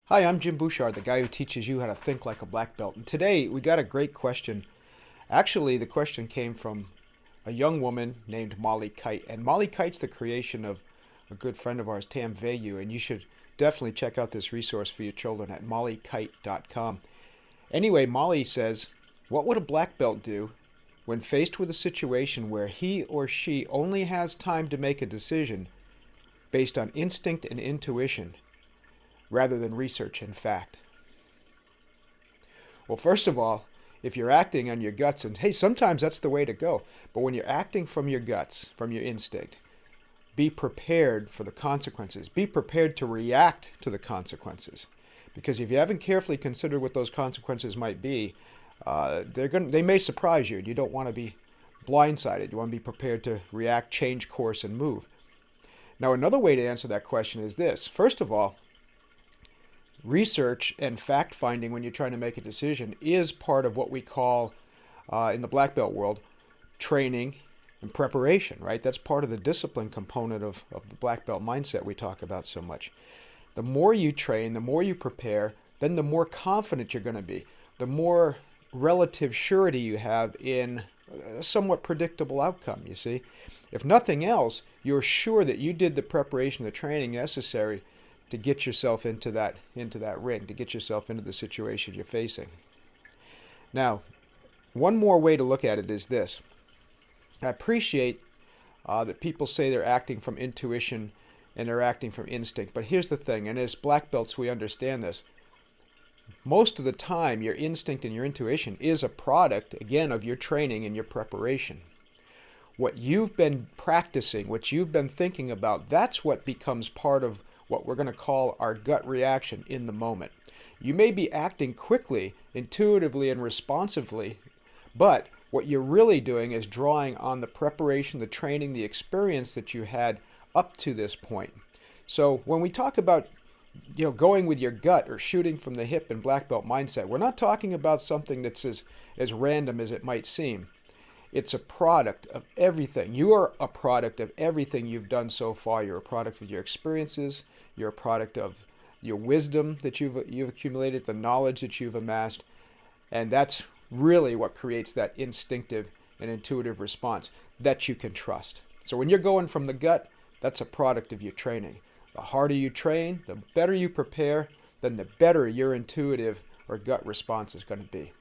Hi, I'm Jim Bouchard, the guy who teaches you how to think like a black belt. And today we got a great question. Actually, the question came from a young woman named Molly Kite. And Molly Kite's the creation of a good friend of ours, Tam Vayu. And you should definitely check out this resource for your children at mollykite.com. Anyway, Molly says, what would a black belt do when faced with a situation where he or she only has time to make a decision based on instinct and intuition rather than research and fact? Well, first of all, if you're acting on your guts, and hey, sometimes that's the way to go, but when you're acting from your guts, from your instinct, be prepared for the consequences. Be prepared to react to the consequences. Because if you haven't carefully considered what those consequences might be, they may surprise you. You don't want to be blindsided. You want to be prepared to react, change course, and move. Now, another way to answer that question is this. First of all, research and fact-finding when you're trying to make a decision is part of what we call, in the black belt world, training and preparation, right? That's part of the discipline component of the black belt mindset we talk about so much. The more you train, the more you prepare, then the more confident you're going to be. The more relative surety you have in a somewhat predictable outcome, you see. If nothing else, you're sure that you did the preparation, the training necessary to get yourself into that ring, to get yourself into the situation you're facing. Now, one more way to look at it is this. I appreciate that people say they're acting from intuition and they're acting from instinct, but here's the thing, and as black belts we understand this. Most of the time, your instinct and your intuition is a product, again, of your training and your preparation. What you've been practicing, what you've been thinking about, that's what becomes part of what we're going to call our gut reaction in the moment. You may be acting quickly, intuitively, and responsively, but what you're really doing is drawing on the preparation, the training, the experience that you had up to this point. So when we talk about going with your gut or shooting from the hip in black belt mindset, we're not talking about something that's as random as it might seem. It's a product of everything. You are a product of everything you've done so far. You're a product of your experiences. You're a product of your wisdom that you've accumulated, the knowledge that you've amassed. And that's really what creates that instinctive and intuitive response that you can trust. So when you're going from the gut, that's a product of your training. The harder you train, the better you prepare, then the better your intuitive or gut response is going to be.